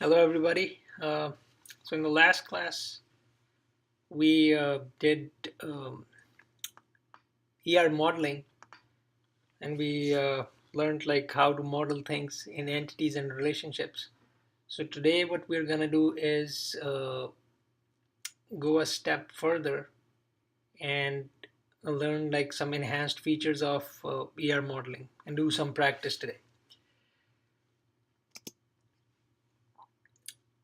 Hello everybody. So in the last class we did ER modeling, and we learned like how to model things in entities and relationships. So today what we're gonna do is go a step further and learn like some enhanced features of ER modeling and do some practice today.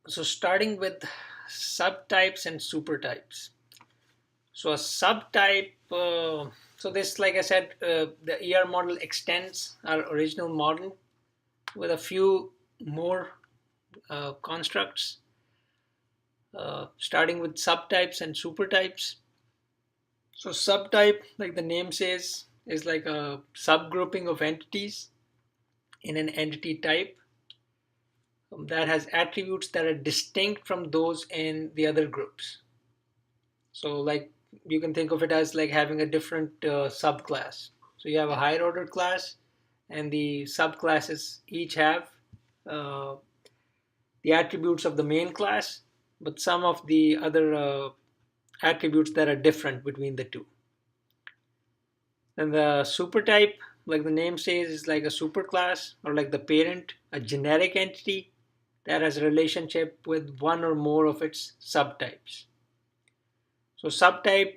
So starting with subtypes and supertypes. So a subtype, so this, like I said, the ER model extends our original model with a few more constructs, starting with subtypes and supertypes. So subtype, like the name says, is like a subgrouping of entities in an entity type that has attributes that are distinct from those in the other groups. So like you can think of it as like having a different subclass. So you have a higher order class, and the subclasses each have uh, the attributes of the main class, but some of the other attributes that are different between the two. And the supertype, like the name says, is like a superclass or like the parent, a generic entity that has a relationship with one or more of its subtypes. So subtype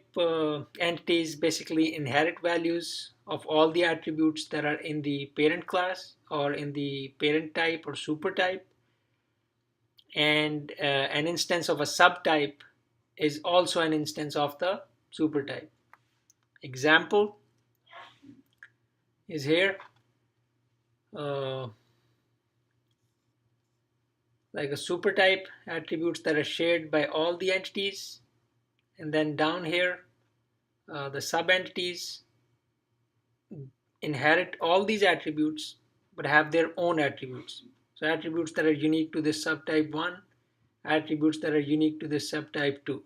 entities basically inherit values of all the attributes that are in the parent class or in the parent type or supertype. And an instance of a subtype is also an instance of the supertype. Example is here. Uh, like a supertype attributes that are shared by all the entities, and then down here the subentities inherit all these attributes but have their own attributes. So attributes that are unique to this subtype 1, attributes that are unique to this subtype 2.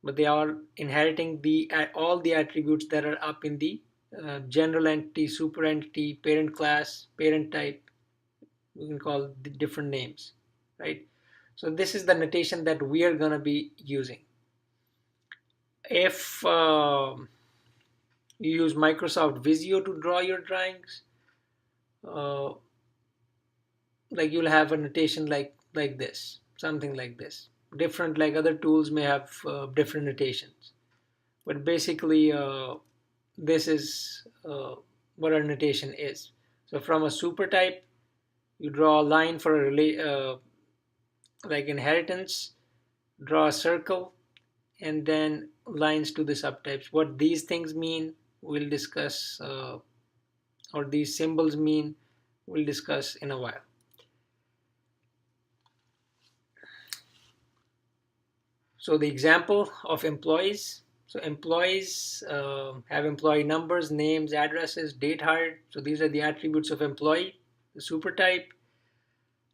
But they are inheriting all the attributes that are up in the general entity, super entity, parent class, parent type. We can call the different names, right? So this is the notation that we are going to be using. If you use Microsoft Visio to draw your drawings, uh, like you'll have a notation like this, something like this. Different, like other tools may have different notations, but basically this is what our notation is. So from a super type, you draw a line for a like inheritance, draw a circle, and then lines to the subtypes. What these things mean, we'll discuss, or these symbols mean, we'll discuss in a while. So the example of employees. So employees have employee numbers, names, addresses, date hired. So these are the attributes of employee, the super type.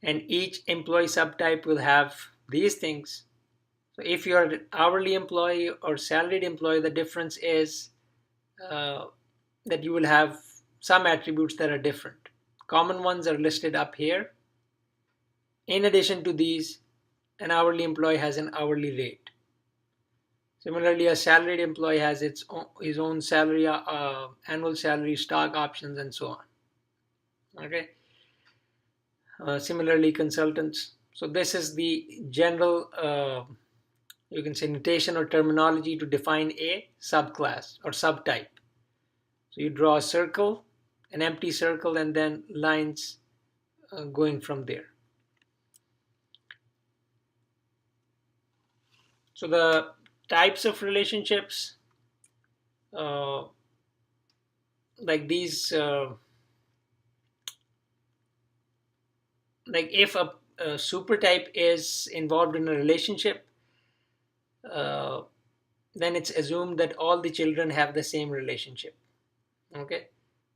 And each employee subtype will have these things. So if you're an hourly employee or salaried employee, the difference is that you will have some attributes that are different. Common ones are listed up here. In addition to these, an hourly employee has an hourly rate. Similarly, a salaried employee has his own salary, annual salary, stock options, and so on. Okay. Similarly, consultants. So this is the general, you can say, notation or terminology to define a subclass or subtype. So you draw a circle, an empty circle, and then lines going from there. So the types of relationships, like these, like if a super type is involved in a relationship, then it's assumed that all the children have the same relationship. Okay.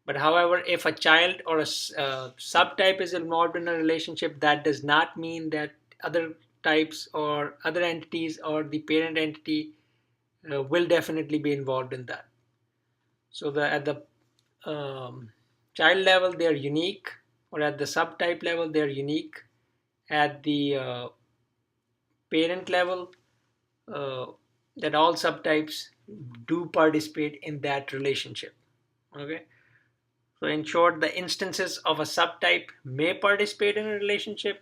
But however, if a child or a subtype is involved in a relationship, that does not mean that other types or other entities or the parent entity will definitely be involved in that. So at the child level, they are unique, or at the subtype level, they are unique. at the parent level, uh, that all subtypes do participate in that relationship. Okay, so in short, the instances of a subtype may participate in a relationship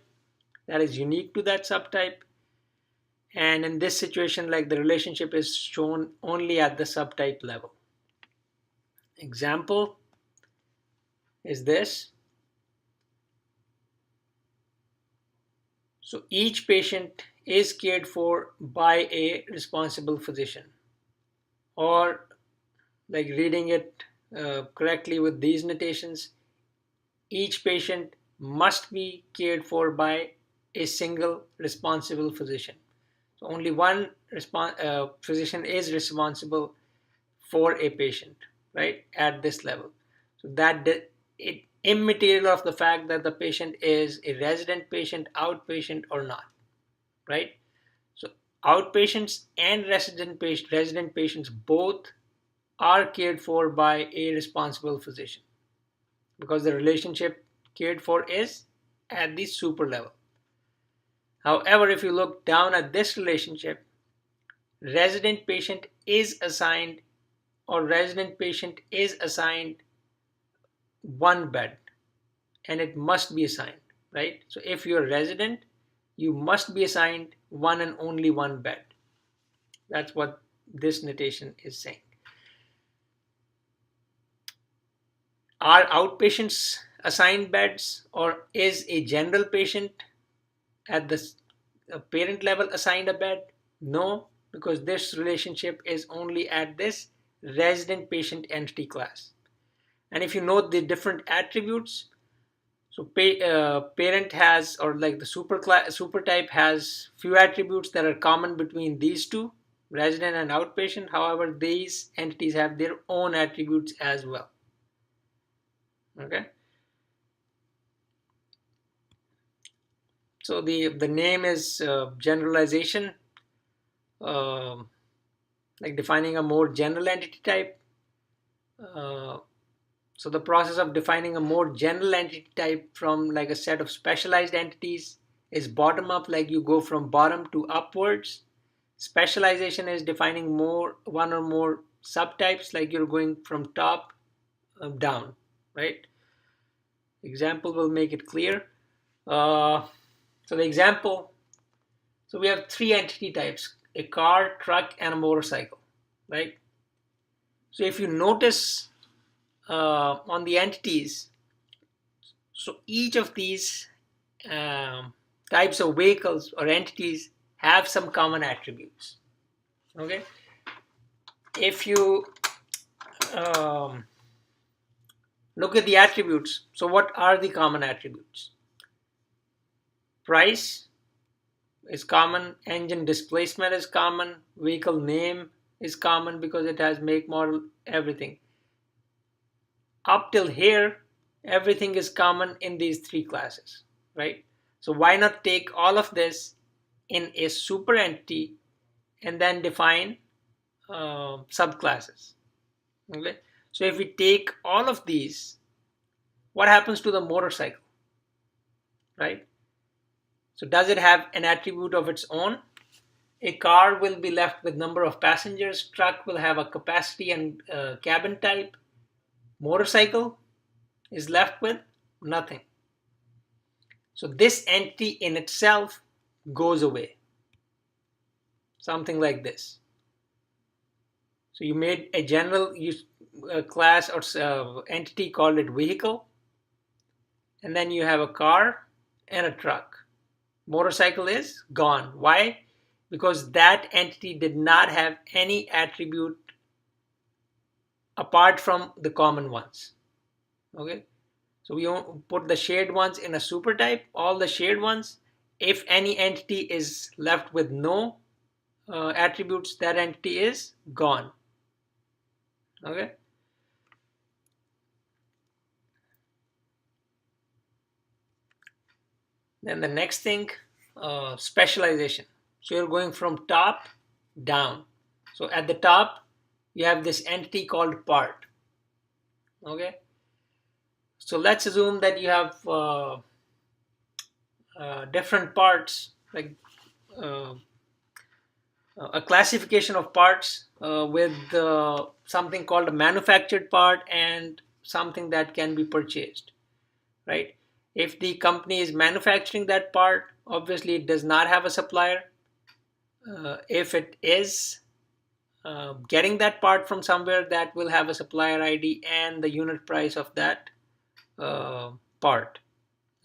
that is unique to that subtype, and in this situation, like, the relationship is shown only at the subtype level. Example is this. So each patient is cared for by a responsible physician, or like reading it correctly with these notations, each patient must be cared for by a single responsible physician. So only one physician is responsible for a patient, right, at this level. So that it immaterial of the fact that the patient is a resident patient, outpatient, or not, right? So outpatients and resident patients both are cared for by a responsible physician, because the relationship cared for is at the super level. However, if you look down at this relationship, resident patient is assigned one bed, and it must be assigned, right? So if you're a resident, you must be assigned one and only one bed. That's what this notation is saying. Are outpatients assigned beds, or is a general patient at the parent level assigned a bed? No, because this relationship is only at this resident patient entity class. And if you note the different attributes, so parent has, or like the super type has few attributes that are common between these two, resident and outpatient. However, these entities have their own attributes as well. Okay. So the name is generalization, like defining a more general entity type. So the process of defining a more general entity type from like a set of specialized entities is bottom up, like you go from bottom to upwards. Specialization is defining one or more subtypes, like you're going from top down, right? Example will make it clear. So the example, so we have three entity types: a car, truck, and a motorcycle, right? So if you notice on the entities, so each of these types of vehicles or entities have some common attributes. Okay, if you look at the attributes, so what are the common attributes? Price is common, engine displacement is common, vehicle name is common because it has make, model, everything. Up till here, everything is common in these three classes, right? So why not take all of this in a super entity and then define subclasses? Okay, so if we take all of these, what happens to the motorcycle, right? So does it have an attribute of its own? A car will be left with number of passengers, truck will have a capacity and cabin type, motorcycle is left with nothing. So this entity in itself goes away. Something like this. So you made a general class or entity called it vehicle, and then you have a car and a truck. Motorcycle is gone. Why? Because that entity did not have any attribute apart from the common ones. Okay, so we put the shared ones in a super type, all the shared ones. If any entity is left with no attributes, that entity is gone. Okay. Then the next thing, specialization. So you're going from top down. So at the top, you have this entity called part. Okay. So let's assume that you have different parts, like uh, a classification of parts with something called a manufactured part and something that can be purchased, right? If the company is manufacturing that part, obviously it does not have a supplier. If it is getting that part from somewhere, that will have a supplier ID and the unit price of that part.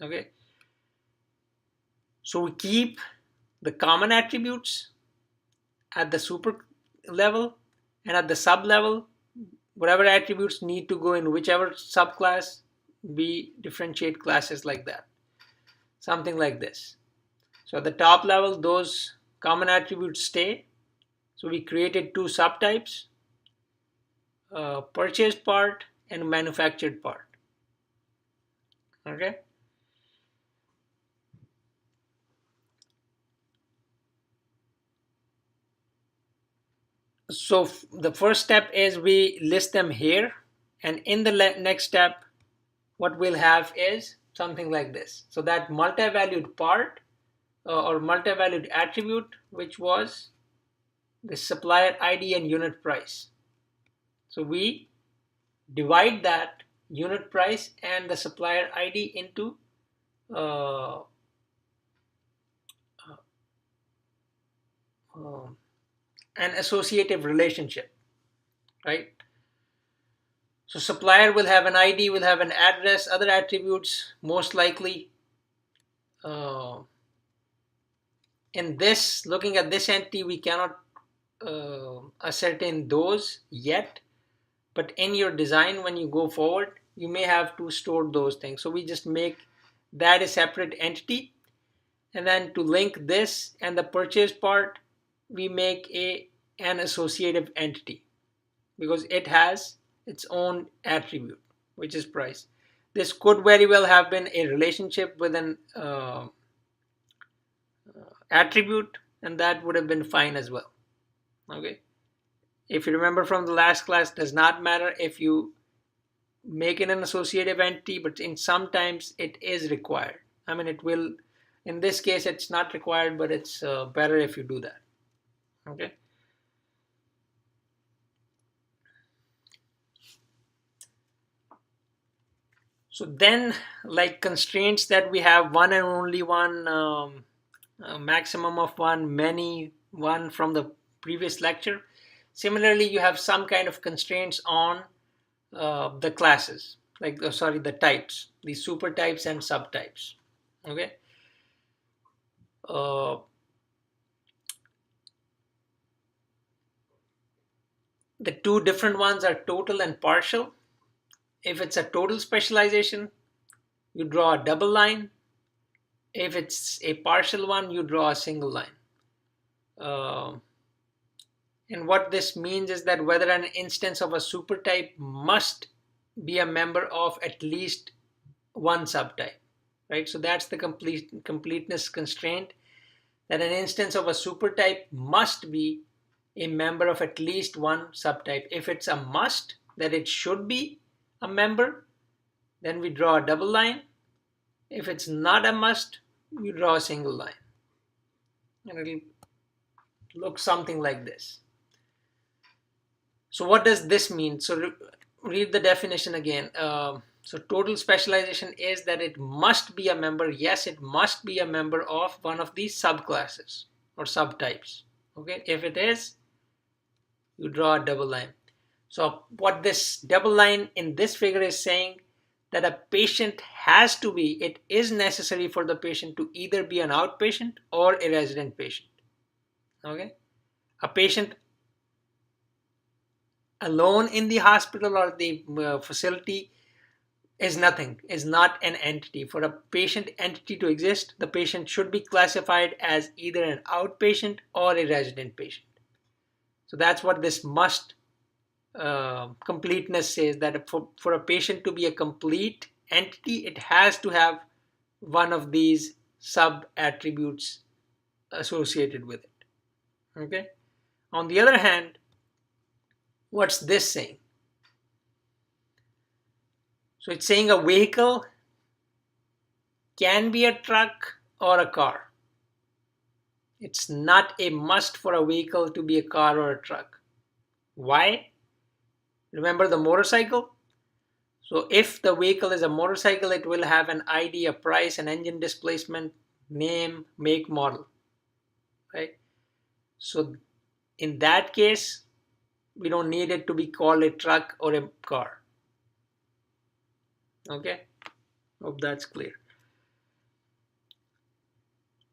Okay, so we keep the common attributes at the super level, and at the sub level, whatever attributes need to go in whichever subclass, we differentiate classes like that, something like this. So at the top level, those common attributes stay. So we created two subtypes, purchased part and manufactured part. Okay. So the first step is we list them here, and in the next step, what we'll have is something like this. So that multi-valued part or multi-valued attribute, which was the supplier ID and unit price. So we divide that unit price and the supplier ID into uh, uh, an associative relationship, right? So supplier will have an ID, will have an address, other attributes most likely. Uh, in this, looking at this entity, we cannot ascertain those yet, but in your design, when you go forward, you may have to store those things. So we just make that a separate entity, and then to link this and the purchase part, we make an associative entity because it has its own attribute, which is price. This could very well have been a relationship with an attribute, and that would have been fine as well. Okay, if you remember from the last class, does not matter if you make it an associative entity, but in sometimes it is required. I mean, it will, in this case it's not required, but it's better if you do that. Okay, so then, like constraints that we have, one and only one, maximum of one, many, one from the previous lecture. Similarly, you have some kind of constraints on the classes, like the types, the super types and subtypes. Okay. The two different ones are total and partial. If it's a total specialization, you draw a double line. If it's a partial one, you draw a single line. And what this means is that whether an instance of a supertype must be a member of at least one subtype, right? So that's the completeness constraint, that an instance of a supertype must be a member of at least one subtype. If it's a must, that it should be a member, then we draw a double line. If it's not a must, we draw a single line. And it'll look something like this. So what does this mean? So read the definition again. So total specialization is that it must be a member. Yes, it must be a member of one of these subclasses or subtypes. Okay, if it is, you draw a double line. So what this double line in this figure is saying, that a patient has to be, it is necessary for the patient to either be an outpatient or a resident patient. Okay, a patient alone in the hospital or the facility is nothing, is not an entity. For a patient entity to exist, the patient should be classified as either an outpatient or a resident patient. So that's what this must completeness says, that for a patient to be a complete entity, it has to have one of these sub attributes associated with it. Okay. On the other hand, what's this saying? So it's saying a vehicle can be a truck or a car. It's not a must for a vehicle to be a car or a truck. Why? Remember the motorcycle? So if the vehicle is a motorcycle, it will have an ID, a price, an engine displacement, name, make, model, right? So in that case, we don't need it to be called a truck or a car. Okay, hope that's clear.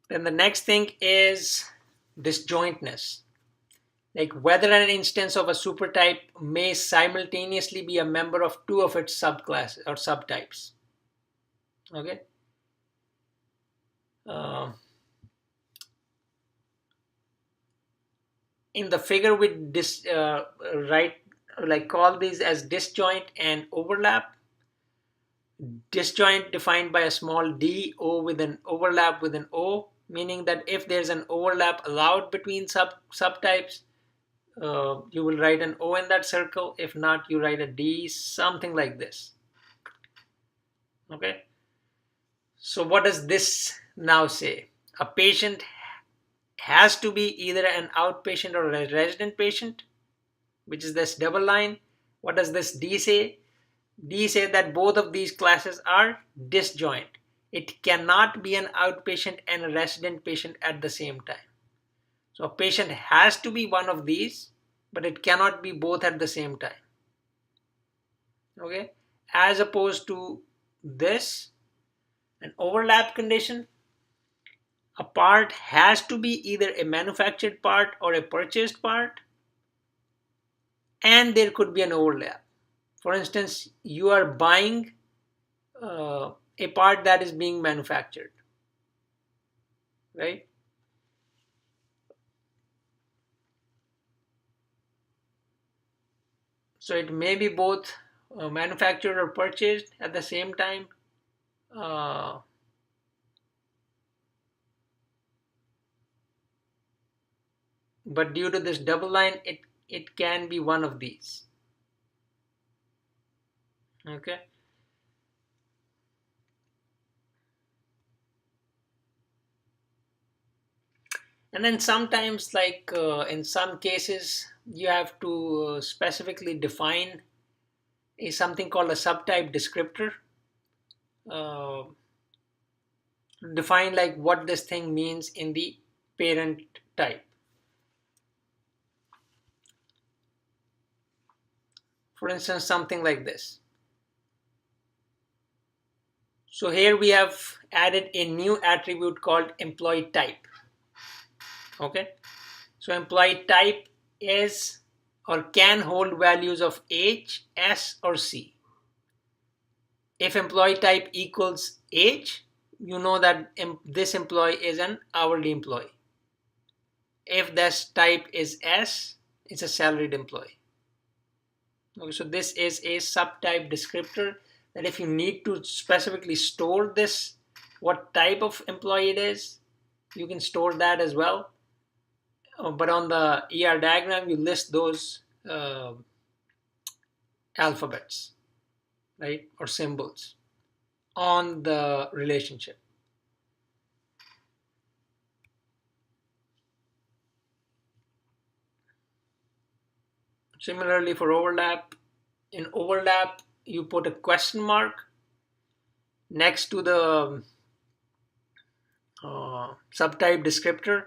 Then the next thing is disjointness. Like whether an instance of a supertype may simultaneously be a member of two of its subclasses or subtypes. Okay. In the figure we call these as disjoint and overlap. Disjoint defined by a small d, O with an overlap with an O, meaning that if there's an overlap allowed between subtypes, you will write an O in that circle. If not, you write a D, something like this. Okay. So what does this now say? A patient has to be either an outpatient or a resident patient, which is this double line. What does this D say? D say that both of these classes are disjoint. It cannot be an outpatient and a resident patient at the same time. So a patient has to be one of these, but it cannot be both at the same time. Okay, as opposed to this, an overlap condition, a part has to be either a manufactured part or a purchased part, and there could be an overlap. For instance, you are buying a part that is being manufactured, right? So it may be both manufactured or purchased at the same time. But due to this double line, it can be one of these. Okay. And then sometimes, like in some cases, you have to specifically define something called a subtype descriptor. Define like what this thing means in the parent type. For instance, something like this. So here we have added a new attribute called employee type. Okay, so employee type is or can hold values of H, S, or C. If employee type equals H, you know that this employee is an hourly employee. If this type is S, it's a salaried employee. Okay, so this is a subtype descriptor that if you need to specifically store this, what type of employee it is, you can store that as well. But on the ER diagram, you list those alphabets, right, or symbols on the relationship. Similarly for overlap, in overlap, you put a question mark next to the subtype descriptor,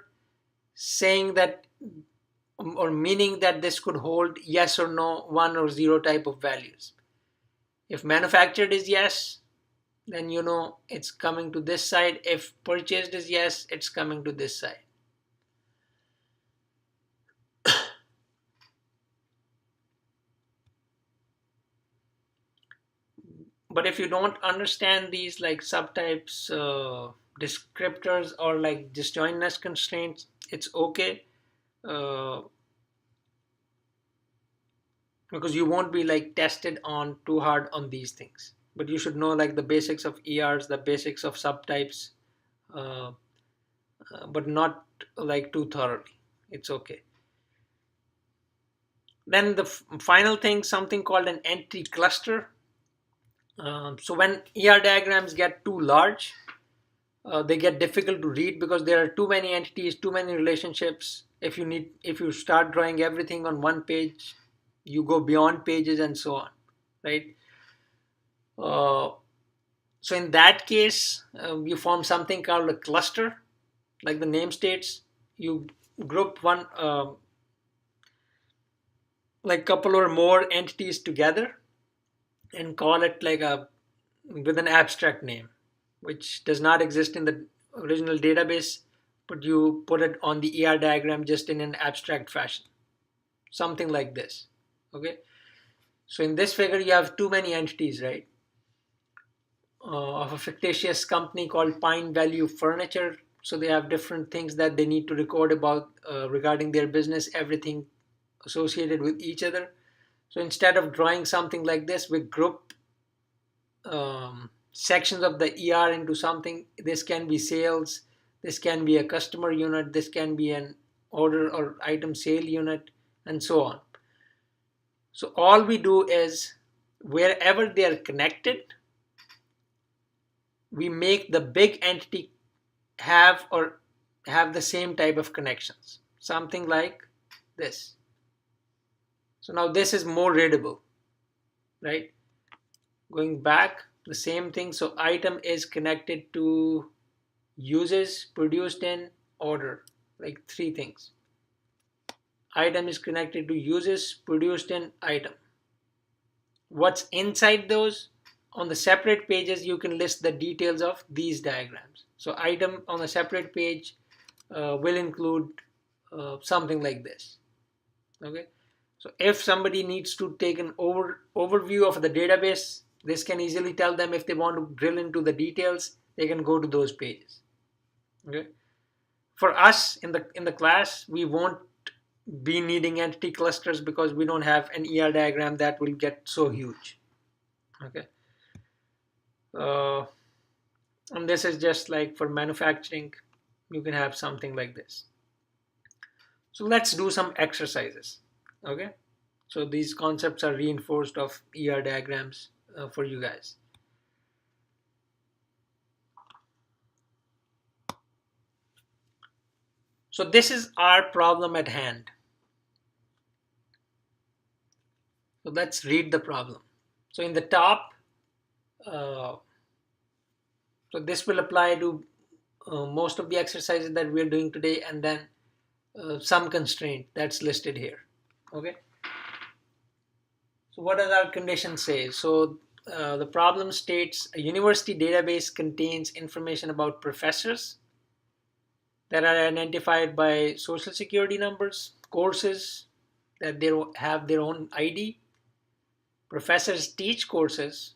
saying that or meaning that this could hold yes or no, 1 or 0 type of values. If manufactured is yes, then you know it's coming to this side. If purchased is yes, it's coming to this side. But if you don't understand these like subtypes, descriptors, or like disjointness constraints, it's okay. Because you won't be like tested on too hard on these things, but you should know like the basics of ERs, the basics of subtypes, but not like too thoroughly. It's okay. Then the final thing, something called an AntiCluster. So when ER diagrams get too large, they get difficult to read because there are too many entities, too many relationships. If you start drawing everything on one page, you go beyond pages and so on, right? Uh, so in that case, you form something called a cluster, like the name states. You group one, like couple or more entities together and call it like a with an abstract name, which does not exist in the original database, but you put it on the ER diagram just in an abstract fashion, something like this. Okay, so in this figure you have too many entities, right? Of a fictitious company called Pine Value Furniture. So they have different things that they need to record about regarding their business, everything associated with each other. So instead of drawing something like this, we group sections of the ER into something. This can be sales, this can be a customer unit, this can be an order or item sale unit, and so on. So all we do is wherever they are connected, we make the big entity have the same type of connections, something like this. So now this is more readable, right? Going back, the same thing. So item is connected to uses, produced in, order, like three things. Item is connected to uses, produced in, item. What's inside those? On the separate pages, you can list the details of these diagrams. So item on a separate page will include something like this. Okay. So if somebody needs to take an overview of the database, this can easily tell them if they want to drill into the details, they can go to those pages. Okay. For us in the class, we won't be needing entity clusters because we don't have an ER diagram that will get so huge. Okay. And this is just like for manufacturing, you can have something like this. So let's do some exercises. Okay. So these concepts are reinforced of ER diagrams for you guys. So this is our problem at hand. So let's read the problem. So in the top, so this will apply to most of the exercises that we're doing today, and then some constraint that's listed here. Okay. So what does our condition say? So the problem states a university database contains information about professors that are identified by social security numbers, courses that they have their own ID. Professors teach courses,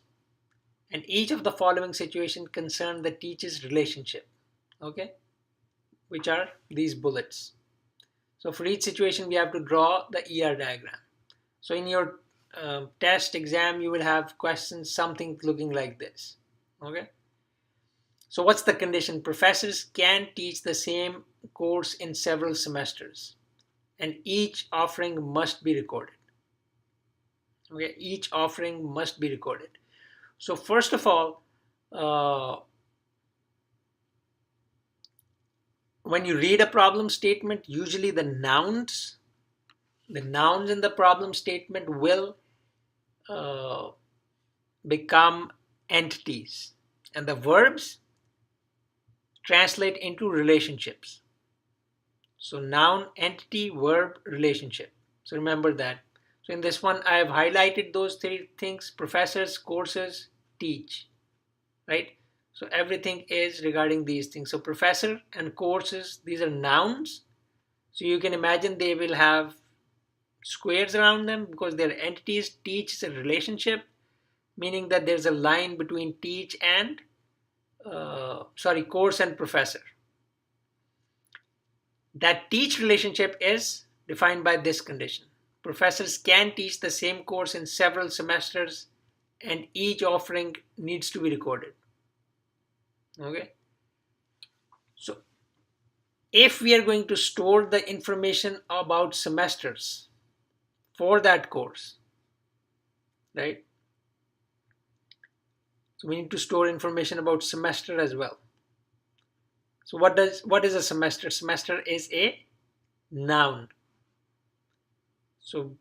and each of the following situations concern the teacher's relationship, okay, which are these bullets. So for each situation, we have to draw the ER diagram. So in your test exam, you will have questions, something looking like this, okay. So what's the condition? Professors can teach the same course in several semesters, and each offering must be recorded. Okay, each offering must be recorded. So first of all, when you read a problem statement, usually the nouns in the problem statement will become entities, and the verbs translate into relationships. So noun, entity, verb, relationship. So remember that. So in this one, I have highlighted those three things: professors, courses, teach, right? So everything is regarding these things. So professor and courses, these are nouns. So you can imagine they will have squares around them because they're entities. Teach is a relationship, meaning that there's a line between teach and course and professor. That teach relationship is defined by this condition. Professors can teach the same course in several semesters, and each offering needs to be recorded. Okay. So if we are going to store the information about semesters for that course, right? So we need to store information about semester as well. So what is a semester? Semester is a noun. So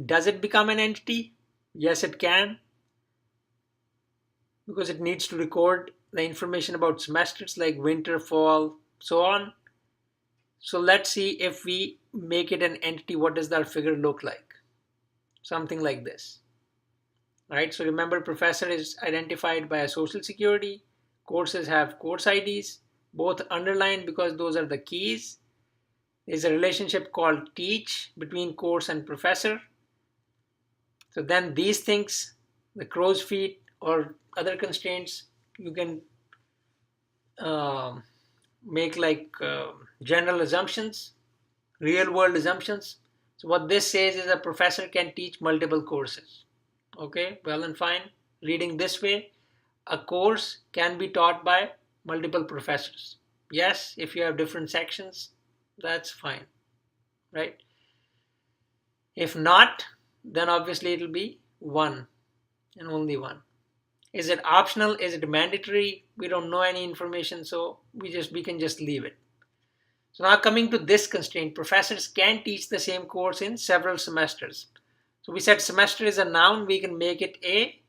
does it become an entity? Yes, it can, because it needs to record the information about semesters like winter, fall, so on. So let's see if we make it an entity, what does that figure look like? Something like this. Right? So remember, professor is identified by a social security. Courses have course IDs, both underlined because those are the keys. There's a relationship called teach between course and professor. So then these things, the crow's feet or other constraints, you can make like general assumptions, real world assumptions. So what this says is a professor can teach multiple courses. Okay, well and fine. Reading this way, a course can be taught by multiple professors. Yes, if you have different sections, that's fine, right? If not, then obviously it'll be one and only one. Is it optional? Is it mandatory? We don't know any information, so we can just leave it. So now coming to this constraint, professors can teach the same course in several semesters. So we said semester is a noun, we can make it a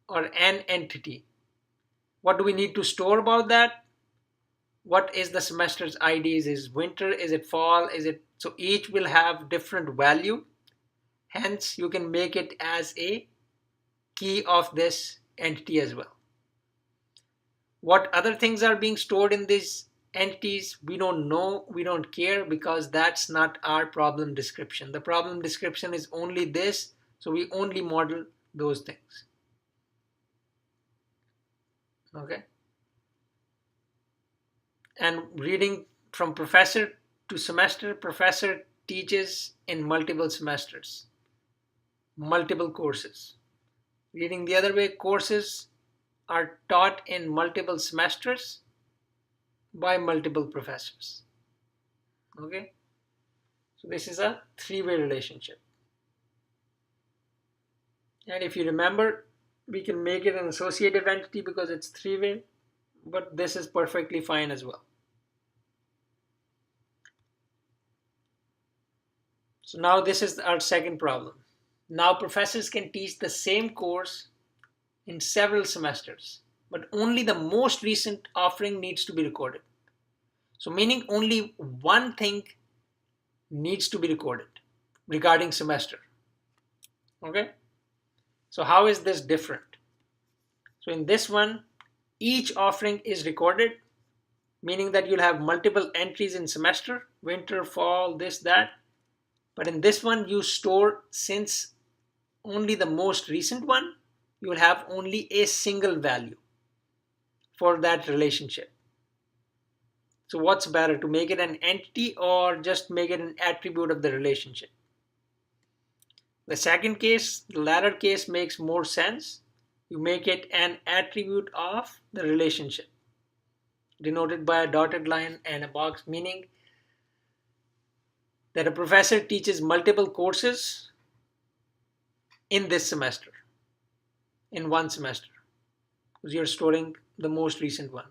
or an entity. What do we need to store about that? What is the semester's IDs? Is winter? Is it fall? Is it, so each will have different value. Hence, you can make it as a key of this entity as well. What other things are being stored in these entities, we don't know, we don't care, because that's not our problem description. The problem description is only this, so we only model those things. Okay. And reading from professor to semester, professor teaches in multiple semesters, multiple courses. Reading the other way, courses are taught in multiple semesters by multiple professors. Okay, so this is a three-way relationship. And if you remember, we can make it an associative entity because it's three-way, but this is perfectly fine as well. So now this is our second problem. Now professors can teach the same course in several semesters, but only the most recent offering needs to be recorded. So meaning only one thing needs to be recorded regarding semester. Okay. So how is this different? So in this one, each offering is recorded, meaning that you'll have multiple entries in semester, winter, fall, this, that. But in this one, you store, since only the most recent one, you will have only a single value for that relationship. So what's better, to make it an entity or just make it an attribute of the relationship? The second case, the latter case, makes more sense. You make it an attribute of the relationship, denoted by a dotted line and a box, meaning that a professor teaches multiple courses in this semester, in one semester, because you're storing the most recent one.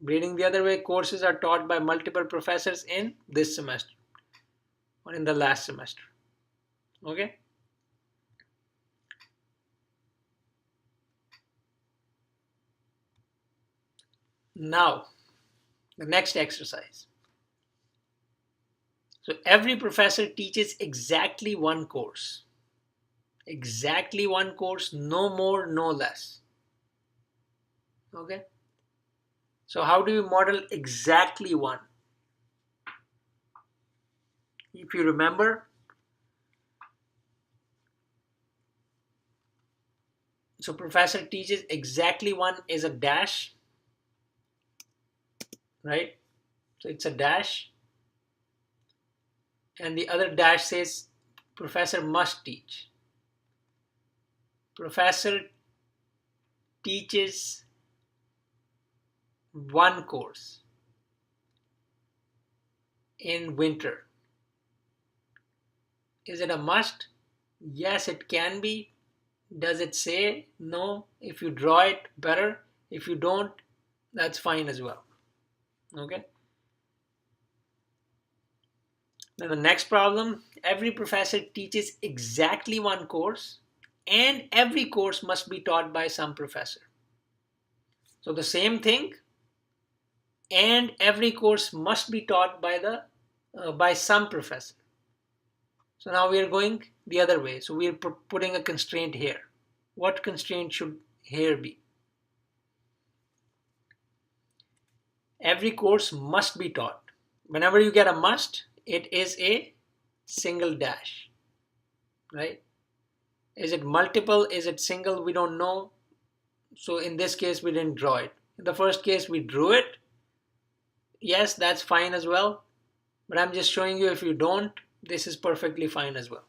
Reading the other way, courses are taught by multiple professors in this semester or in the last semester. Okay. Now, the next exercise. So every professor teaches exactly one course. Exactly one course, no more, no less. Okay. So how do you model exactly one? If you remember, so professor teaches exactly one is a dash, right? So it's a dash. And the other dash says professor must teach. Professor teaches one course in winter. Is it a must? Yes, it can be. Does it say? No. If you draw it, better. If you don't, that's fine as well. Okay. Then the next problem, every professor teaches exactly one course and every course must be taught by some professor. So the same thing, and every course must be taught by some professor. So now we are going the other way. So we are putting a constraint here. What constraint should here be? Every course must be taught. Whenever you get a must, it is a single dash, right? Is it multiple? Is it single? We don't know. So in this case, we didn't draw it. In the first case, we drew it. Yes, that's fine as well. But I'm just showing you if you don't, this is perfectly fine as well.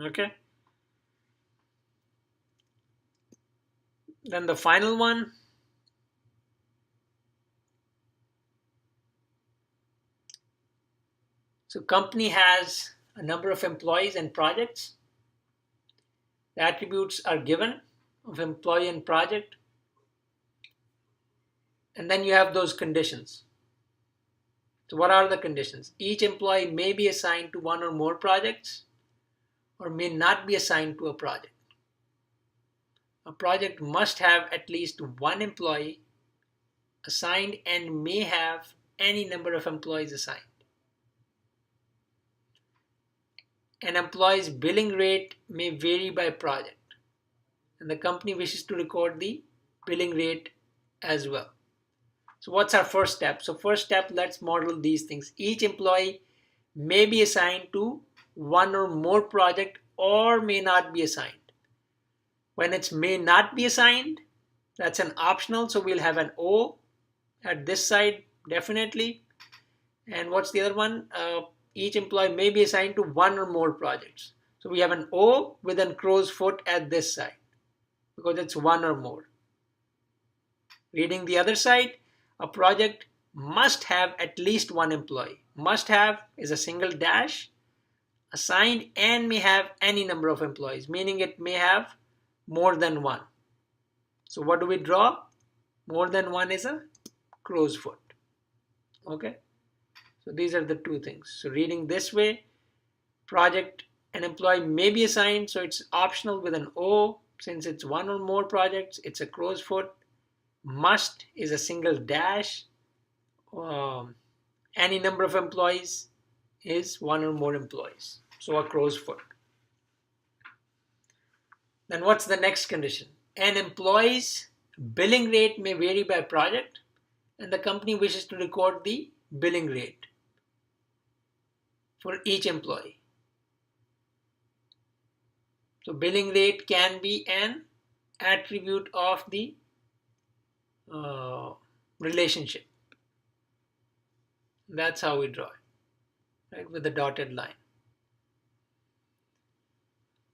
Okay. Then the final one. So company has a number of employees and projects. The attributes are given of employee and project. And then you have those conditions. So what are the conditions? Each employee may be assigned to one or more projects or may not be assigned to a project. A project must have at least one employee assigned and may have any number of employees assigned. An employee's billing rate may vary by project, and the company wishes to record the billing rate as well. So what's our first step? So first step, let's model these things. Each employee may be assigned to one or more project or may not be assigned. When it's may not be assigned, that's an optional, so we'll have an O at this side definitely. And what's the other one? Each employee may be assigned to one or more projects. So we have an O with a crow's foot at this side because it's one or more. Reading the other side, a project must have at least one employee. Must have is a single dash, assigned, and may have any number of employees, meaning it may have more than one. So what do we draw? More than one is a crow's foot. Okay. So these are the two things. So reading this way, project and employee may be assigned. So it's optional with an O. Since it's one or more projects, it's a crow's foot. Must is a single dash. Any number of employees is one or more employees. So a crow's foot. Then what's the next condition? An employee's billing rate may vary by project and the company wishes to record the billing rate for each employee. So billing rate can be an attribute of the relationship. That's how we draw it, right, with the dotted line.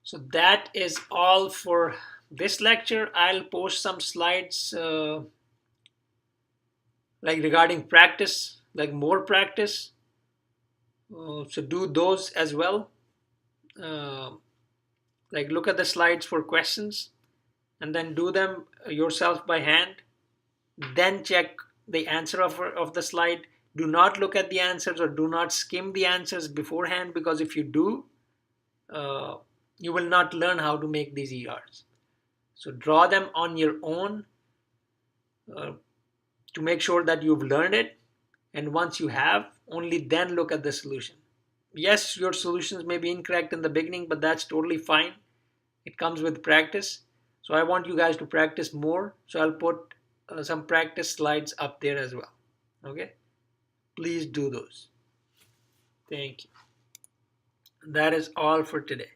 So that is all for this lecture. I'll post some slides like regarding practice, like more practice. So do those as well. Like look at the slides for questions and then do them yourself by hand. Then check the answer of the slide. Do not look at the answers or do not skim the answers beforehand, because if you do, you will not learn how to make these ERs. So draw them on your own to make sure that you've learned it. And once you have, only then look at the solution. Yes, your solutions may be incorrect in the beginning, but that's totally fine. It comes with practice. So I want you guys to practice more. So I'll put some practice slides up there as well. Okay? Please do those. Thank you. That is all for today.